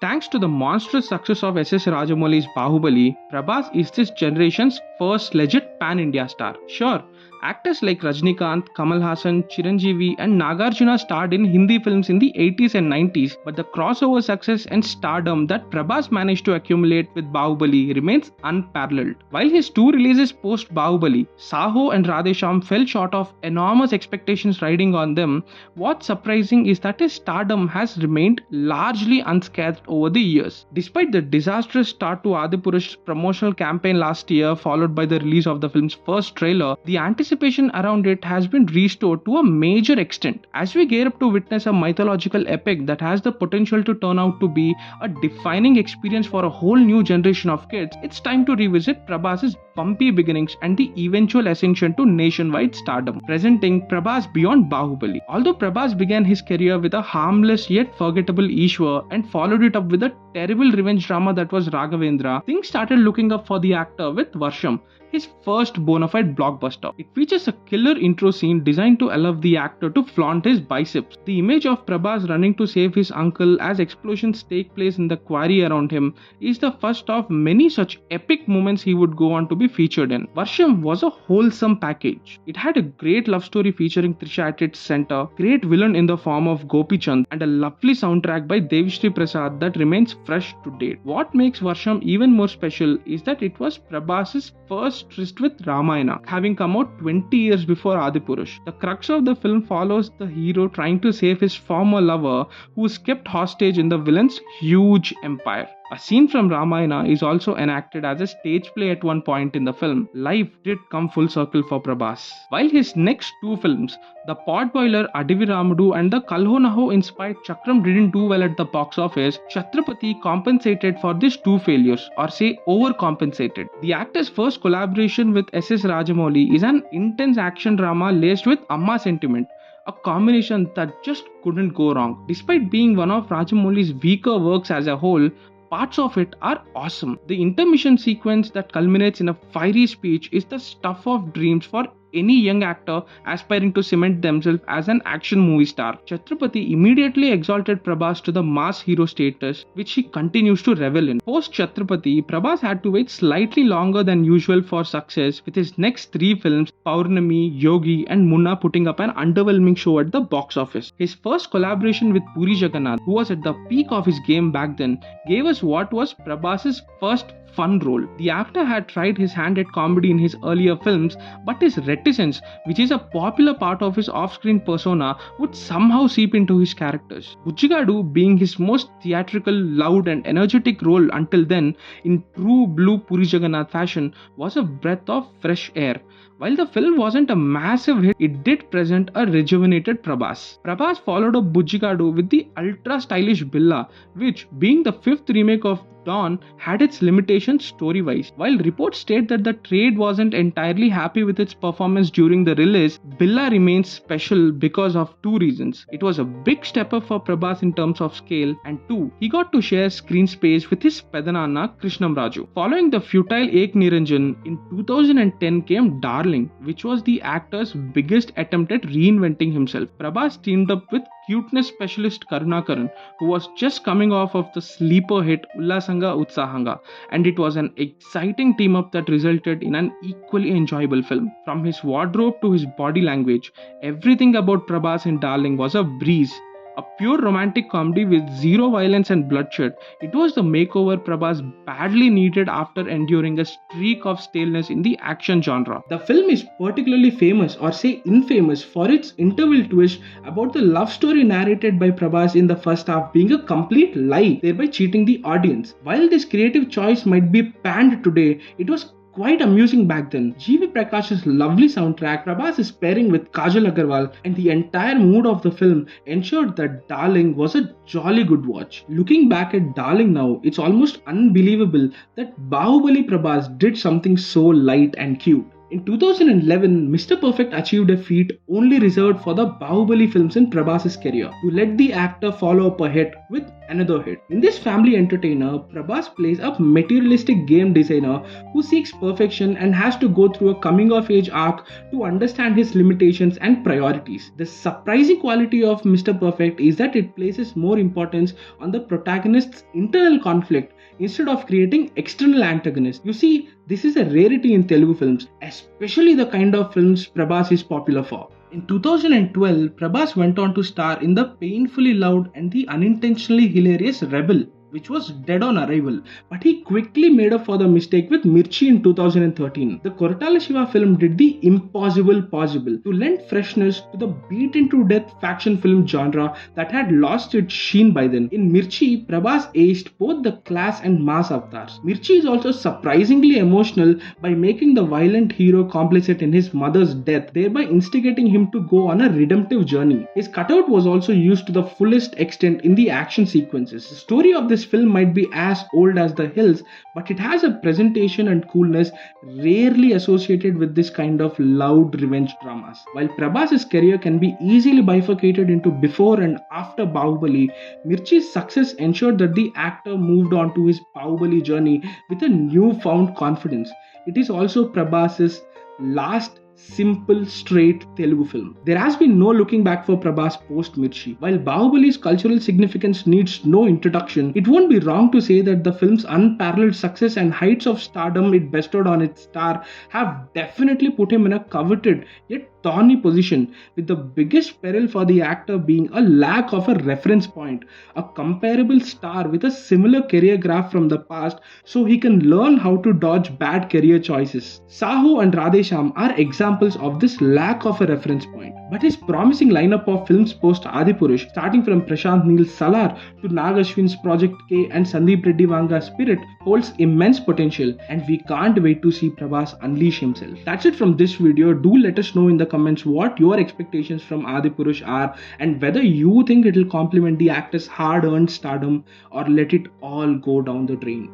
Thanks to the monstrous success of S.S. Rajamouli's Bahubali, Prabhas is this generation's first legit pan-India star. Sure, actors like Rajnikant, Kamal Hassan, Chiranjeevi and Nagarjuna starred in Hindi films in the 80s and 90s, but the crossover success and stardom that Prabhas managed to accumulate with Bahubali remains unparalleled. While his two releases post Bahubali, Saho and Radhesham fell short of enormous expectations riding on them, what's surprising is that his stardom has remained largely unscathed over the years. Despite the disastrous start to Adipurush's promotional campaign last year, followed by the release of the film's first trailer, the anticipation around it has been restored to a major extent. As we gear up to witness a mythological epic that has the potential to turn out to be a defining experience for a whole new generation of kids, it's time to revisit Prabhas's bumpy beginnings and the eventual ascension to nationwide stardom, presenting Prabhas beyond Bahubali. Although Prabhas began his career with a harmless yet forgettable Ishwar and followed it up with a terrible revenge drama that was Raghavendra, things started looking up for the actor with Varsham, his first bona fide blockbuster. It features a killer intro scene designed to allow the actor to flaunt his biceps. The image of Prabhas running to save his uncle as explosions take place in the quarry around him is the first of many such epic moments he would go on to be featured in. Varsham was a wholesome package. It had a great love story featuring Trisha at its center, great villain in the form of Gopi Chand, and a lovely soundtrack by Devishri Prasad that remains fresh to date. What makes Varsham even more special is that it was Prabhas's first tryst with Ramayana, having come out 20 years before Adipurush. The crux of the film follows the hero trying to save his former lover who is kept hostage in the villain's huge empire. A scene from Ramayana is also enacted as a stage play at one point in the film. Life did come full circle for Prabhas. While his next two films, The Potboiler Adivi Ramudu and the Kalho Naho inspired Chakram didn't do well at the box office, Chhatrapati compensated for these two failures, or say overcompensated. The actor's first collaboration with S.S. Rajamouli is an intense action drama laced with Amma sentiment, a combination that just couldn't go wrong. Despite being one of Rajamouli's weaker works as a whole, parts of it are awesome. The intermission sequence that culminates in a fiery speech is the stuff of dreams for any young actor aspiring to cement themselves as an action movie star. Chhatrapati immediately exalted Prabhas to the mass hero status, which he continues to revel in. Post Chhatrapati, Prabhas had to wait slightly longer than usual for success, with his next three films, Paurnami, Yogi and Munna, putting up an underwhelming show at the box office. His first collaboration with Puri Jagannath, who was at the peak of his game back then, gave us what was Prabhas's first fun role. The actor had tried his hand at comedy in his earlier films, but his reticence, which is a popular part of his off-screen persona, would somehow seep into his characters. Bujjigadu, being his most theatrical, loud and energetic role until then, in true blue Puri Jagannath fashion, was a breath of fresh air. While the film wasn't a massive hit, it did present a rejuvenated Prabhas. Prabhas followed up Bujjigadu with the ultra-stylish Billa, which, being the fifth remake of Dawn, had its limitations story-wise. While reports state that the trade wasn't entirely happy with its performance during the release, Billa remains special because of two reasons. It was a big step up for Prabhas in terms of scale, and two, he got to share screen space with his Pedananna Krishnam Raju. Following the futile Ek Niranjan, in 2010 came Darling, which was the actor's biggest attempt at reinventing himself. Prabhas teamed up with cuteness specialist Karunakaran, who was just coming off of the sleeper hit Ullasanga Utsahanga, and it was an exciting team up that resulted in an equally enjoyable film. From his wardrobe to his body language, everything about Prabhas in Darling was a breeze. A pure romantic comedy with zero violence and bloodshed, it was the makeover Prabhas badly needed after enduring a streak of staleness in the action genre. The film is particularly famous, or say infamous, for its interval twist about the love story narrated by Prabhas in the first half being a complete lie, thereby cheating the audience. While this creative choice might be panned today, it was quite amusing back then. G.V. Prakash's lovely soundtrack, Prabhas' pairing with Kajal Agarwal, and the entire mood of the film ensured that Darling was a jolly good watch. Looking back at Darling now, it's almost unbelievable that Bahubali Prabhas did something so light and cute. In 2011, Mr. Perfect achieved a feat only reserved for the Bahubali films in Prabhas' career, to let the actor follow up a hit with another hit. In this family entertainer, Prabhas plays a materialistic game designer who seeks perfection and has to go through a coming of age arc to understand his limitations and priorities. The surprising quality of Mr. Perfect is that it places more importance on the protagonist's internal conflict instead of creating external antagonists. You see, this is a rarity in Telugu films, especially the kind of films Prabhas is popular for. In 2012, Prabhas went on to star in the painfully loud and the unintentionally hilarious Rebel, which was dead on arrival, but he quickly made up for the mistake with Mirchi in 2013. The Koratala Shiva film did the impossible possible to lend freshness to the beaten to death faction film genre that had lost its sheen by then. In Mirchi, Prabhas aced both the class and mass avatars. Mirchi is also surprisingly emotional by making the violent hero complicit in his mother's death, thereby instigating him to go on a redemptive journey. His cutout was also used to the fullest extent in the action sequences. The story of this film might be as old as the hills, but it has a presentation and coolness rarely associated with this kind of loud revenge dramas. While Prabhas's career can be easily bifurcated into before and after Bahubali, Mirchi's success ensured that the actor moved on to his Bahubali journey with a newfound confidence. It is also Prabhas's last simple, straight Telugu film. There has been no looking back for Prabhas post Mirchi. While Bahubali's cultural significance needs no introduction, it won't be wrong to say that the film's unparalleled success and heights of stardom it bestowed on its star have definitely put him in a coveted yet thorny position, with the biggest peril for the actor being a lack of a reference point, a comparable star with a similar career graph from the past so he can learn how to dodge bad career choices. Sahu and Radhesham are examples of this lack of a reference point. But his promising lineup of films post Adipurush, starting from Prashanth Neel's Salar to Nag Ashwin's Project K and Sandeep Reddy Vanga's Spirit, holds immense potential, and we can't wait to see Prabhas unleash himself. That's it from this video. Do let us know in the comments what your expectations from Adipurush are and whether you think it will complement the actor's hard-earned stardom or let it all go down the drain.